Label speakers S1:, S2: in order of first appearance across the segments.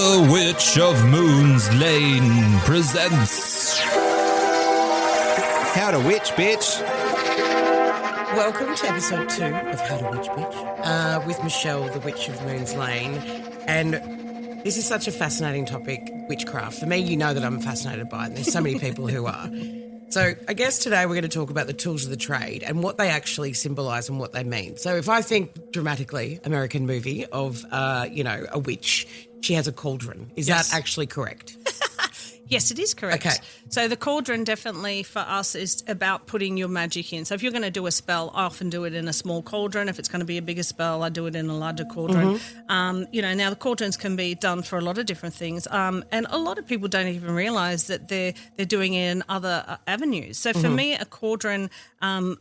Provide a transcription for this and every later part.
S1: The Witch of Moon's Lane presents How to Witch, Bitch.
S2: Welcome to episode 2 of How to Witch Bitch with Michelle, the Witch of Moon's Lane. And this is such a fascinating topic, witchcraft. For me, you know that I'm fascinated by it, and there's so many people who are. So I guess today we're going to talk about the tools of the trade and what they actually symbolise and what they mean. So if I think dramatically, American movie of, a witch, she has a cauldron. Is that actually correct?
S3: Yes, it is correct.
S2: Okay.
S3: So the cauldron definitely for us is about putting your magic in. So if you're going to do a spell, I often do it in a small cauldron. If it's going to be a bigger spell, I do it in a larger cauldron.
S2: Mm-hmm.
S3: Now the cauldrons can be done for a lot of different things. And a lot of people don't even realise that they're doing it in other avenues. So for me, a cauldron,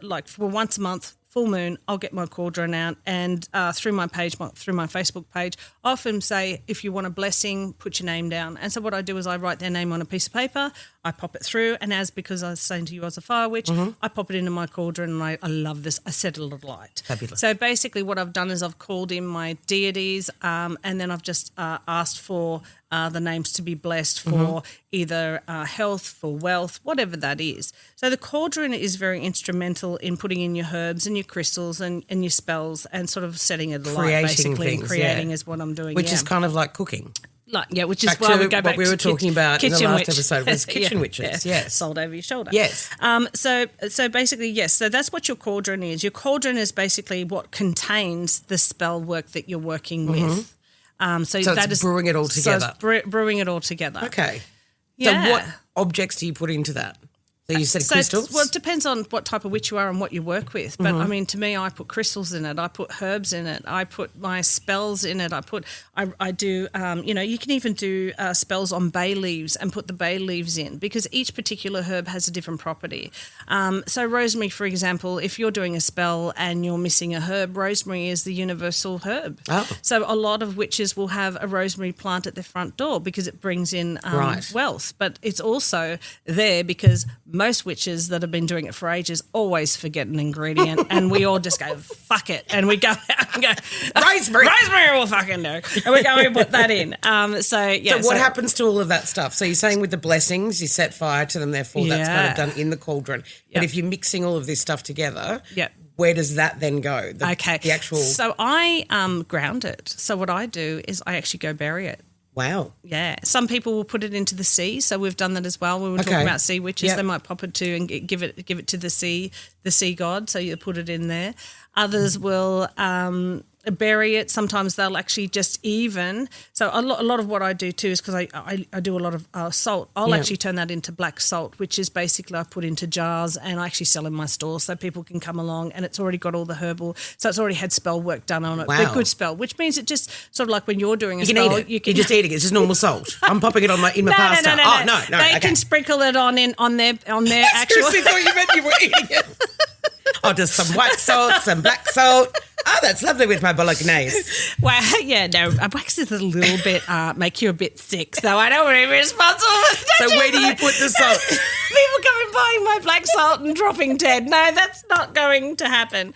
S3: like for once a month, full moon, I'll get my cauldron out and through my page, through my Facebook page, I often say, if you want a blessing, put your name down. And so what I do is I write their name on a piece of paper, I pop it through, and because I was saying to you as a fire witch, I pop it into my cauldron and I love this. I set it alight.
S2: Fabulous.
S3: So basically what I've done is I've called in my deities and then I've just asked for the names to be blessed for either health, for wealth, whatever that is. So the cauldron is very instrumental in putting in your herbs and your crystals and your spells and sort of setting it alight, basically. Creating is what I'm doing.
S2: Which is kind of like cooking.
S3: Which is why we go back
S2: what we were talking about in the last episode was kitchen witches. Yes.
S3: Sold over your shoulder.
S2: Yes.
S3: So basically, yes. So that's what your cauldron is. Your cauldron is basically what contains the spell work that you're working with. So that
S2: it's brewing it all together.
S3: So it's brewing it all together.
S2: Okay.
S3: Yeah.
S2: So what objects do you put into that? So you said crystals?
S3: Well, it depends on what type of witch you are and what you work with. But, I mean, to me, I put crystals in it. I put herbs in it. I put my spells in it. I do, you can even do spells on bay leaves and put the bay leaves in because each particular herb has a different property. So rosemary, for example, if you're doing a spell and you're missing a herb, rosemary is the universal herb.
S2: Oh.
S3: So a lot of witches will have a rosemary plant at their front door because it brings in wealth. But it's also there because most witches that have been doing it for ages always forget an ingredient and we all just go, fuck it. And we go out and go,
S2: Rosemary
S3: will fucking do. And we go and put that in. So
S2: what happens to all of that stuff? So you're saying with the blessings, you set fire to them, therefore that's kind of done in the cauldron. But if you're mixing all of this stuff together, where does that then go? The actual...
S3: So I ground it. So what I do is I actually go bury it.
S2: Wow.
S3: Yeah. Some people will put it into the sea. So we've done that as well. We were talking about sea witches. They might pop it to and give it to the sea god. So you put it in there. Others will bury it. Sometimes they'll actually just so a lot of what I do too is because I do a lot of salt. I'll actually turn that into black salt, which is basically I put into jars and I actually sell in my store so people can come along and it's already got all the herbal, so it's already had spell work done on it.
S2: Wow.
S3: A good spell, which means it just sort of like when you're doing a
S2: you
S3: spell,
S2: can eat it. You're just eating it. It's just normal salt. I'm popping it on my pasta. No.
S3: They can sprinkle it on their
S2: I
S3: actual.
S2: seriously thought you meant you were eating it. Just some white salt, some black salt. Oh, that's lovely with my bolognese.
S3: Well, wax is a little bit, make you a bit sick, so I don't want to be responsible.
S2: So where do you put the salt?
S3: People come and buying my black salt and dropping dead. No, that's not going to happen.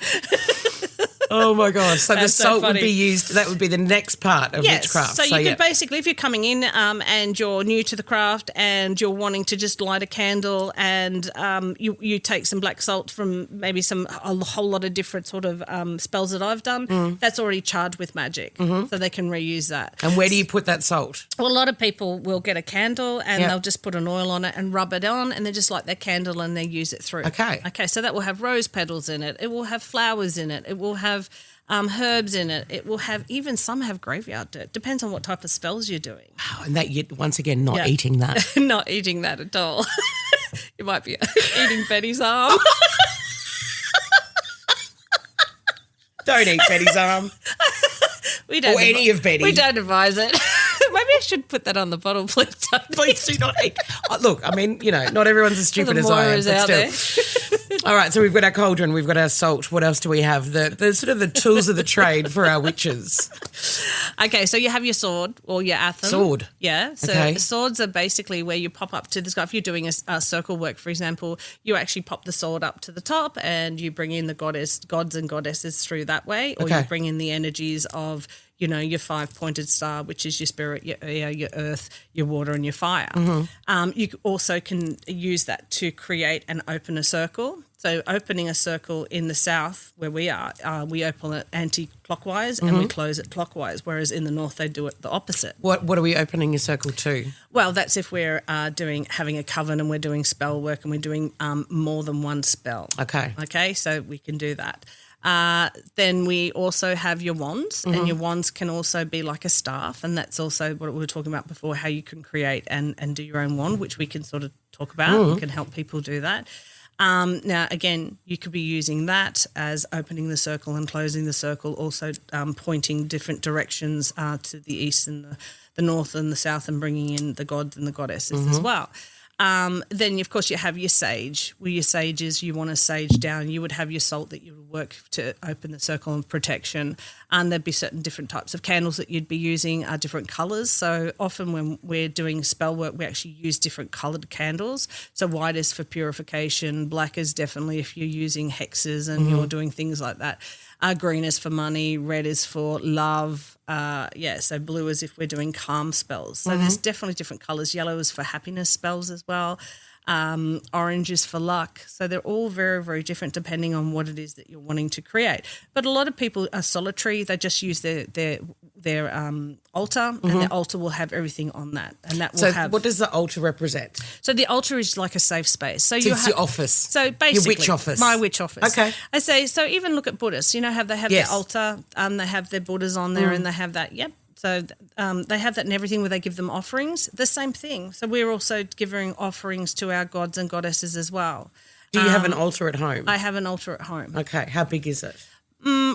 S2: Oh, my gosh. So
S3: that's
S2: the salt
S3: so
S2: would be used, that would be the next part of witchcraft.
S3: So you could basically, if you're coming in and you're new to the craft and you're wanting to just light a candle and you take some black salt from maybe a whole lot of different sort of spells that I've done, that's already charged with magic, so they can reuse that.
S2: And where do you put that salt?
S3: Well, a lot of people will get a candle and they'll just put an oil on it and rub it on and they just light their candle and they use it through. Okay, so that will have rose petals in it. It will have flowers in it. It will have herbs in it. It will have, even some have graveyard dirt. Depends on what type of spells you're doing.
S2: Wow, and that you once again not eating that.
S3: Not eating that at all. You might be eating Betty's arm.
S2: Don't eat Betty's arm.
S3: We don't.
S2: Or any of Betty.
S3: We don't advise it. Maybe I should put that on the bottle, please.
S2: Please do not eat. Look, I mean, not everyone's as stupid as I am, but still. All right, so we've got our cauldron, we've got our salt. What else do we have? The sort of the tools of the trade for our witches.
S3: Okay, so you have your sword or your atham.
S2: Sword.
S3: Yeah, so swords are basically where you pop up to the sky. If you're doing a circle work, for example, you actually pop the sword up to the top and you bring in the gods and goddesses through that way, or you bring in the energies of your 5-pointed star, which is your spirit, your air, your earth, your water, and your fire. You also can use that to create and open a circle. So opening a circle in the south where we are, we open it anti-clockwise and we close it clockwise, whereas in the north they do it the opposite.
S2: What are we opening a circle to?
S3: Well, that's if we're having a coven and we're doing spell work and we're doing more than one spell. Okay, so we can do that. Then we also have your wands, and your wands can also be like a staff, and that's also what we were talking about before, how you can create and do your own wand, which we can sort of talk about. We can help people do that. Now, again, you could be using that as opening the circle and closing the circle, also pointing different directions to the east and the north and the south, and bringing in the gods and the goddesses as well. Then, of course, you have your sage. Where your sage is, you want to sage down. You would have your salt that you would work to open the circle of protection. And there'd be certain different types of candles that you'd be using, different colours. So often when we're doing spell work, we actually use different coloured candles. So white is for purification. Black is definitely if you're using hexes and you're doing things like that. Green is for money. Red is for love. So blue is if we're doing calm spells. So there's definitely different colours. Yellow is for happiness spells as well. Orange is for luck. So they're all very, very different depending on what it is that you're wanting to create. But a lot of people are solitary. They just use their altar, and their altar will have everything on that. And that will have.
S2: What does the altar represent?
S3: So the altar is like a safe space. So
S2: it's your office.
S3: So basically,
S2: your witch office.
S3: My witch office.
S2: Okay.
S3: I say, so even look at Buddhists. You know how they have their altar, they have their Buddhas on there, and they have that. Yep. So they have that in everything where they give them offerings. The same thing. So we're also giving offerings to our gods and goddesses as well.
S2: Do you have an altar at home?
S3: I have an altar at home.
S2: Okay. How big is it?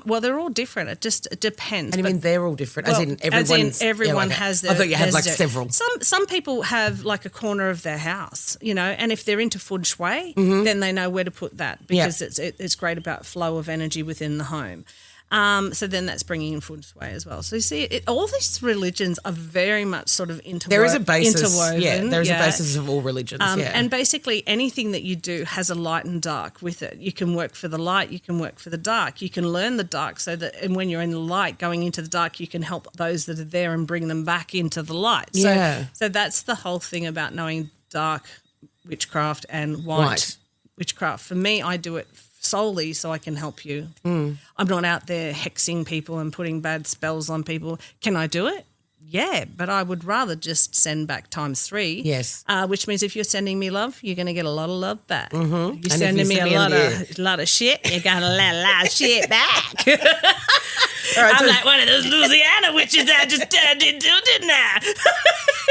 S3: Well, they're all different. It just depends.
S2: And I mean, they're all different,
S3: well,
S2: everyone
S3: has their.
S2: I thought you had like several.
S3: Some people have like a corner of their house, and if they're into feng shui, then they know where to put that because it's great about flow of energy within the home. So then that's bringing in feng shui as well. So you see, all these religions are very much sort of interwoven.
S2: There is a basis.
S3: Interwoven,
S2: there is a basis of all religions.
S3: And basically anything that you do has a light and dark with it. You can work for the light, you can work for the dark. You can learn the dark so that, and when you're in the light going into the dark, you can help those that are there and bring them back into the light. So that's the whole thing about knowing dark witchcraft and white witchcraft. For me, I do it solely so I can help you. I'm not out there hexing people and putting bad spells on people. Can I do it? Yeah, but I would rather just send back times 3.
S2: Yes.
S3: Which means if you're sending me love, you're going to get a lot of love back. You're
S2: And
S3: sending
S2: if you
S3: me
S2: send
S3: a lot of shit, you're going to get a lot of shit back.
S2: All right,
S3: I'm like one of those Louisiana witches that I just turned into, didn't I?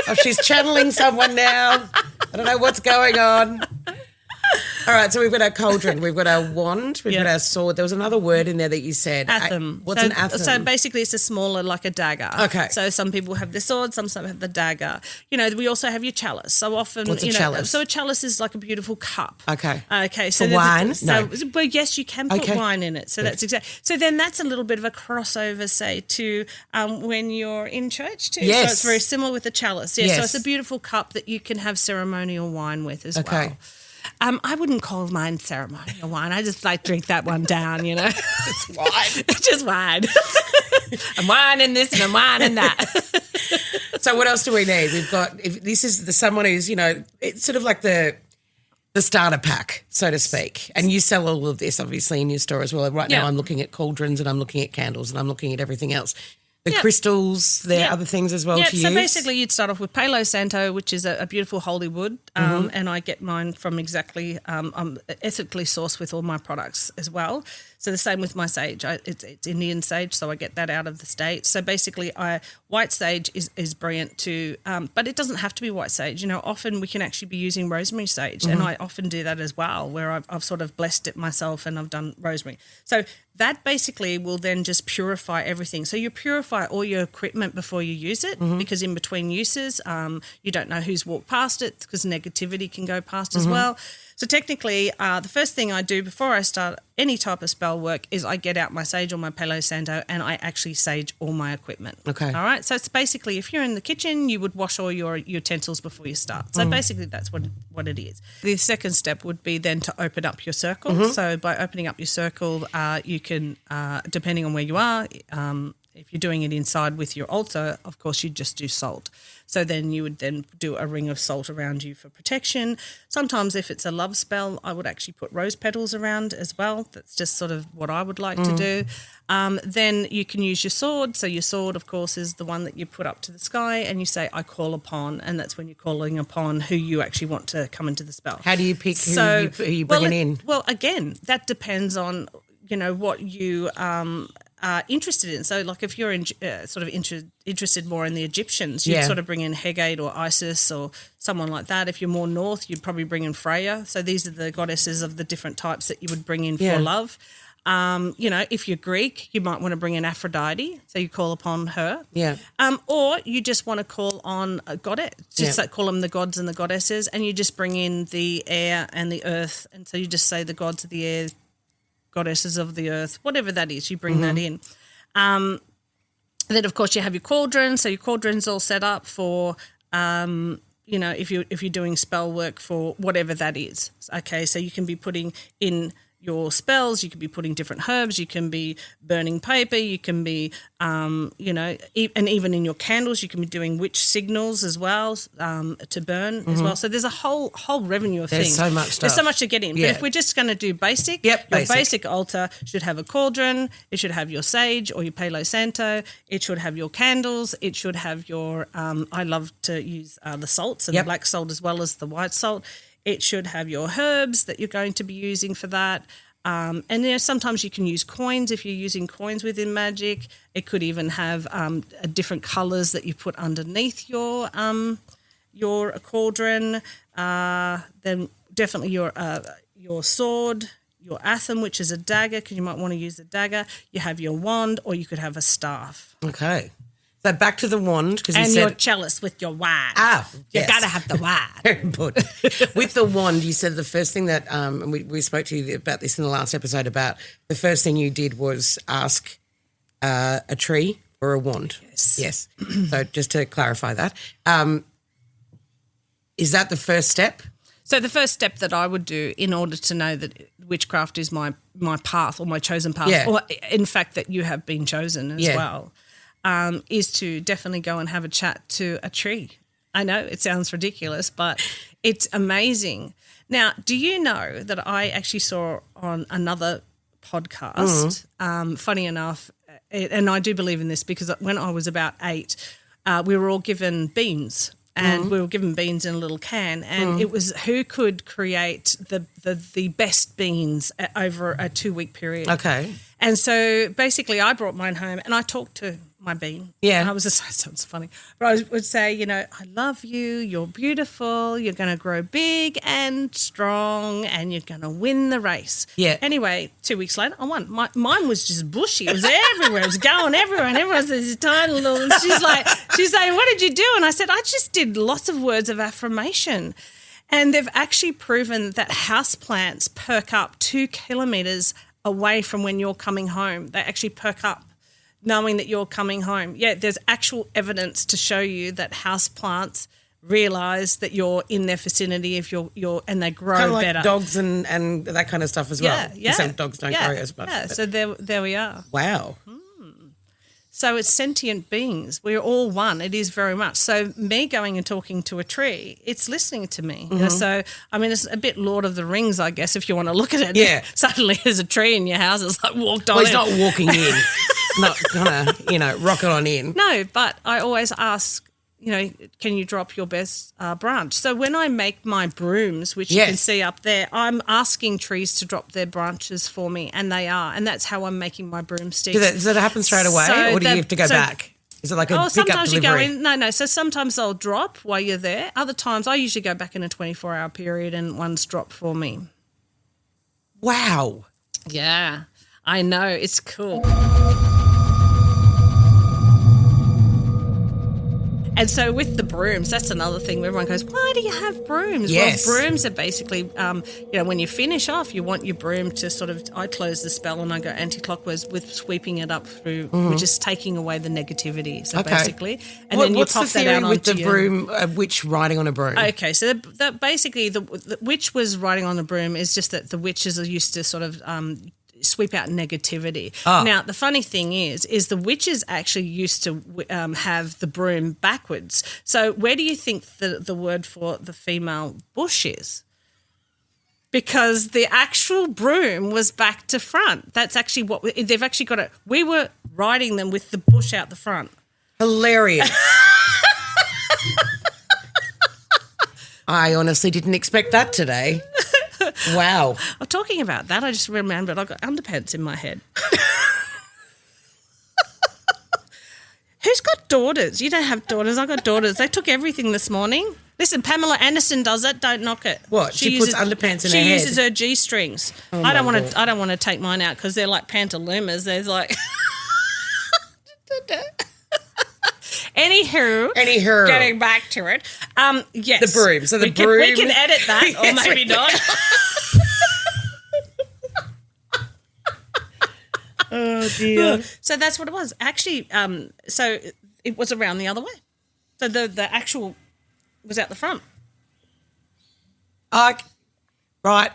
S2: Oh, she's channeling someone now. I don't know what's going on. All right, so we've got our cauldron, we've got our wand, we've got our sword. There was another word in there that you said.
S3: Atham.
S2: What's an atham?
S3: So basically it's a smaller, like a dagger.
S2: Okay.
S3: So some people have the sword, some have the dagger. We also have your chalice. So often,
S2: What's a chalice?
S3: So a chalice is like a beautiful cup.
S2: Okay.
S3: Okay. So
S2: for wine?
S3: Well, yes, you can put wine in it. So that's exactly. So then that's a little bit of a crossover, say, to when you're in church too.
S2: Yes.
S3: So it's very similar with the chalice. Yeah.
S2: Yes.
S3: So it's a beautiful cup that you can have ceremonial wine with as well.
S2: Okay.
S3: I wouldn't call mine ceremonial wine. I just like drink that one down,
S2: It's wine.
S3: Just wine. I'm wine in this and I'm wine in that.
S2: So what else do we need? We've got, if this is someone who's, it's sort of like the starter pack, so to speak. And you sell all of this, obviously, in your store as well. Right now I'm looking at cauldrons and I'm looking at candles and I'm looking at everything else. The crystals, there are other things as well to use.
S3: So basically you'd start off with Palo Santo, which is a beautiful holy wood, and I get mine from exactly I'm ethically sourced with all my products as well. So the same with my sage. It's Indian sage, so I get that out of the States. So basically white sage is brilliant too, but it doesn't have to be white sage. Often we can actually be using rosemary sage, and I often do that as well, where I've sort of blessed it myself and I've done rosemary. So that basically will then just purify everything. So you purify all your equipment before you use it, because in between uses, you don't know who's walked past it, because negativity can go past as well. So technically, the first thing I do before I start any type of spell work is I get out my sage or my Palo Santo and I actually sage all my equipment.
S2: Okay.
S3: All right. So it's basically, if you're in the kitchen, you would wash all your utensils before you start. So basically that's what it is. The second step would be then to open up your circle. So by opening up your circle, you can, depending on where you are, if you're doing it inside with your altar, of course, you'd just do salt. So then you would then do a ring of salt around you for protection. Sometimes if it's a love spell, I would actually put rose petals around as well. That's just sort of what I would like to do. Then you can use your sword. So your sword, of course, is the one that you put up to the sky and you say, I call upon, and that's when you're calling upon who you actually want to come into the spell.
S2: How do you pick who you bringing in?
S3: Well, again, that depends on, what you are interested in. So, like if you're interested more in the Egyptians, you'd sort of bring in Hegate or Isis or someone like that. If you're more north, you'd probably bring in Freya. So these are the goddesses of the different types that you would bring in for love. If you're Greek, you might want to bring in Aphrodite, so you call upon her.
S2: Yeah.
S3: Or you just want to call on a goddess, call them the gods and the goddesses, and you just bring in the air and the earth, and so you just say the gods of the air, goddesses of the earth, whatever that is, you bring that in. Then, of course, you have your cauldron, so your cauldron's all set up for if you're doing spell work for whatever that is. Okay, so you can be putting in your spells, you can be putting different herbs, you can be burning paper, you can be, and even in your candles, you can be doing witch signals as well to burn as well. So there's a whole revenue of things.
S2: There's so much stuff.
S3: There's so much to get in. But if we're just going to do basic, your basic altar should have a cauldron, it should have your sage or your Palo Santo, it should have your candles, it should have your, I love to use the salts and the black salt as well as the white salt. It should have your herbs that you're going to be using for that. And sometimes you can use coins if you're using coins within magic. It could even have different colours that you put underneath your cauldron. Then definitely your sword, your atham, which is a dagger, because you might want to use a dagger. You have your wand, or you could have a staff.
S2: Okay. So back to the wand.
S3: And your chalice with your wand. You got to have the wand.
S2: Very important. With the wand, you said the first thing that, and we spoke to you about this in the last episode, about the first thing you did was ask a tree for a wand. Yes. So just to clarify that. Is that the first step?
S3: So the first step that I would do in order to know that witchcraft is my path or my chosen path, or in fact that you have been chosen as well, is to definitely go and have a chat to a tree. I know it sounds ridiculous, but it's amazing. Now, do you know that I actually saw on another podcast, funny enough, and I do believe in this because when I was about 8, we were all given beans. And we were given beans in a little can, and it was who could create the best beans over a 2-week period.
S2: Okay.
S3: And so basically I brought mine home and I talked to my bean.
S2: Yeah.
S3: And I was just, it sounds funny. But I would say, I love you, you're beautiful, you're going to grow big and strong, and you're going to win the race.
S2: Yeah.
S3: Anyway, 2 weeks later, I won. Mine was just bushy. It was everywhere. It was going everywhere. And everyone's this tiny little, and she's saying, what did you do? And I said, I just did lots of words of affirmation. And they've actually proven that houseplants perk up 2 kilometres away from when you're coming home. They actually perk up knowing that you're coming home. Yeah, there's actual evidence to show you that houseplants realise that you're in their vicinity if you're and they grow
S2: kind of like
S3: better.
S2: Dogs and that kind of stuff as well.
S3: Yeah.
S2: Some dogs don't grow as much.
S3: Yeah, so there we are.
S2: Wow.
S3: So it's sentient beings. We're all one. It is very much. So me going and talking to a tree, it's listening to me. So, I mean, it's a bit Lord of the Rings, I guess, if you want to look at it.
S2: Yeah.
S3: Suddenly there's a tree in your house. It's like walked on
S2: Well, he's
S3: in.
S2: not walking in, not kind of, rocket on in.
S3: No, but I always ask, can you drop your best branch? So when I make my brooms, which you can see up there, I'm asking trees to drop their branches for me, and they are. And that's how I'm making my broomsticks.
S2: Does it happen straight away, or do you have to go back? Is it like a pickup
S3: sometimes
S2: delivery?
S3: You go in. No. So sometimes they'll drop while you're there. Other times I usually go back in a 24-hour period and one's drop for me.
S2: Wow.
S3: Yeah, I know. It's cool. And so with the brooms, that's another thing where everyone goes, why do you have brooms?
S2: Yes.
S3: Well, brooms are basically, when you finish off, you want your broom to sort of, I close the spell and I go anti-clockwise with sweeping it up through, which is taking away the negativity. So basically, and then you
S2: what's
S3: pop
S2: the
S3: that
S2: theory
S3: out
S2: with
S3: onto
S2: the broom, witch riding on a broom?
S3: Okay, so basically the witch was riding on the broom is just that the witches are used to sort of sweep out negativity.
S2: Oh.
S3: Now, the funny thing is the witches actually used to have the broom backwards. So where do you think the word for the female bush is? Because the actual broom was back to front. That's actually what they've actually got it. We were riding them with the bush out the front.
S2: Hilarious. I honestly didn't expect that today. Wow.
S3: I'm talking about that. I just remembered I got underpants in my head. Who's got daughters? You don't have daughters. I got daughters. They took everything this morning. Listen, Pamela Anderson does it. Don't knock it.
S2: What? She puts underpants in her head?
S3: She uses her G-strings.
S2: Oh
S3: I don't want to take mine out because they're like pantaloons. There's like. Anywho, getting back to it. Yes,
S2: the broom. So
S3: we can edit that, or
S2: Yes,
S3: maybe not.
S2: Oh dear.
S3: So that's what it was. Actually, so it was around the other way. So the actual was out the front.
S2: Right.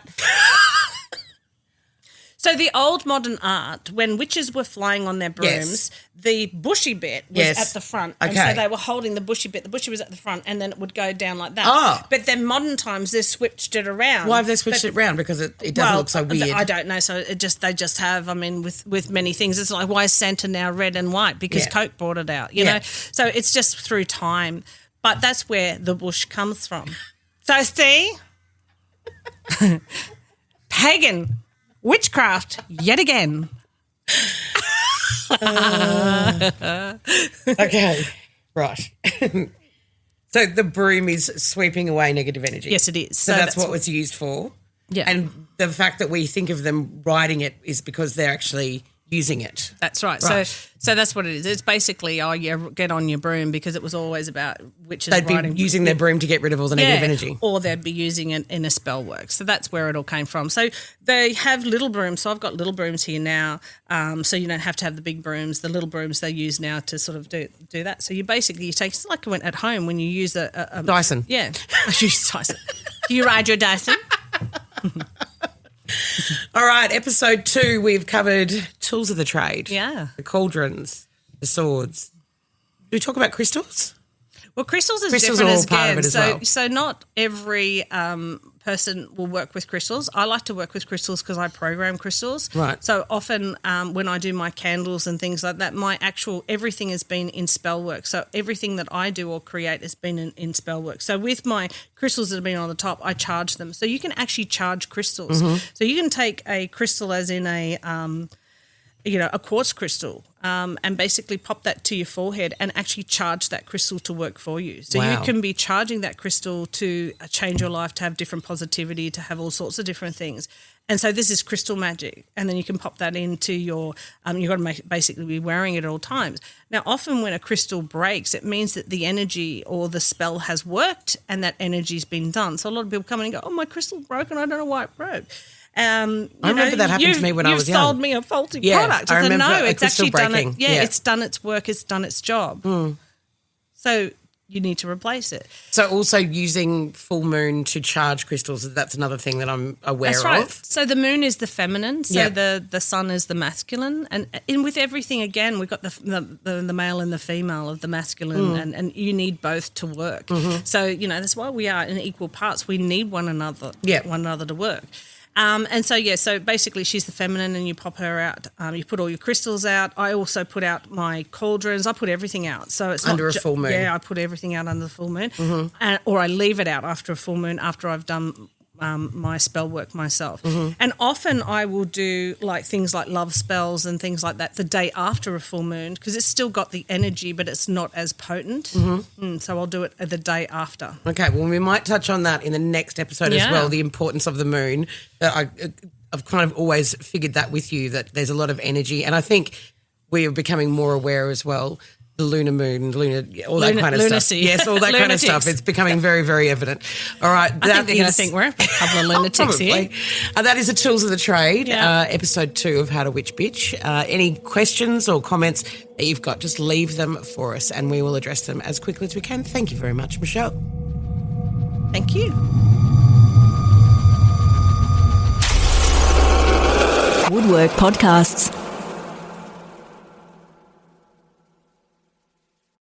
S3: So the old modern art, when witches were flying on their brooms, the bushy bit was at the front.
S2: Okay.
S3: And so they were holding the bushy bit. The bushy was at the front, and then it would go down like that.
S2: Oh.
S3: But then modern times, they've switched it around.
S2: Why have they switched it around? Because it doesn't look so weird.
S3: I don't know. So they just have, I mean, with many things. It's like, why is Santa now red and white? Because Coke brought it out, you know. So it's just through time. But that's where the bush comes from. So see? Pagan witchcraft yet again.
S2: Okay, right. So the broom is sweeping away negative energy.
S3: Yes, it is.
S2: So that's what it's used for.
S3: Yeah.
S2: And the fact that we think of them riding it is because they're actually using it.
S3: That's right. So that's what it is. It's basically, get on your broom, because it was always about witches
S2: They'd be
S3: riding.
S2: using their broom to get rid of all the negative energy.
S3: Or they'd be using it in a spell work. So that's where it all came from. So they have little brooms. So I've got little brooms here now. So you don't have to have the big brooms. The little brooms they use now to sort of do that. So you take, it's like when at home when you use a
S2: Dyson.
S3: Yeah. I use Dyson. Do you ride your Dyson?
S2: All right, episode 2, we've covered tools of the trade.
S3: Yeah.
S2: The cauldrons, the swords. Do we talk about crystals?
S3: Well, crystals is
S2: Crystals
S3: different
S2: are all
S3: as
S2: part of it as well.
S3: So not every person will work with crystals. I like to work with crystals because I program crystals.
S2: Right.
S3: So often when I do my candles and things like that, my actual everything has been in spell work. So everything that I do or create has been in spell work. So with my crystals that have been on the top, I charge them. So you can actually charge crystals.
S2: Mm-hmm.
S3: So you can take a crystal as in a quartz crystal, and basically pop that to your forehead and actually charge that crystal to work for you. So
S2: Wow.
S3: you can be charging that crystal to change your life, to have different positivity, to have all sorts of different things. And so this is crystal magic. And then you can pop that into your, you've got to basically be wearing it at all times. Now, often when a crystal breaks, it means that the energy or the spell has worked and that energy's been done. So a lot of people come in and go, oh, my crystal broke and I don't know why it broke.
S2: I remember that happened to me when I was young.
S3: You've sold me a faulty product.
S2: I remember
S3: no,
S2: a
S3: it's
S2: crystal
S3: actually done
S2: breaking.
S3: it. Yeah, it's done its work. It's done its job. So you need to replace it.
S2: So also using full moon to charge crystals, that's another thing that I'm aware
S3: That's right.
S2: of.
S3: So the moon is the feminine. So
S2: Yep.
S3: the sun is the masculine. And with everything, again, we've got the male and the female of the masculine, and you need both to work. So, that's why we are in equal parts. We need one another, one another to work. So basically she's the feminine and you pop her out. You put all your crystals out. I also put out my cauldrons. I put everything out. So it's
S2: Under
S3: not
S2: a full moon.
S3: Yeah, I put everything out under the full moon. Or I leave it out after a full moon after I've done my spell work myself. And often I will do things like love spells and things like that the day after a full moon because it's still got the energy but it's not as potent. So I'll do it the day after.
S2: Okay, well, we might touch on that in the next episode as well, the importance of the moon. I've kind of always figured that with you, that there's a lot of energy. And I think we are becoming more aware as well. The lunar moon, all that kind of
S3: lunacy.
S2: stuff. Yes, all that kind of stuff. It's becoming very, very evident. All right.
S3: I think they're going to think we're a couple of lunatics here.
S2: That is the Tools of the Trade, episode 2 of How to Witch Bitch. Any questions or comments that you've got, just leave them for us and we will address them as quickly as we can. Thank you very much, Michelle.
S3: Thank you.
S4: Woodwork Podcasts.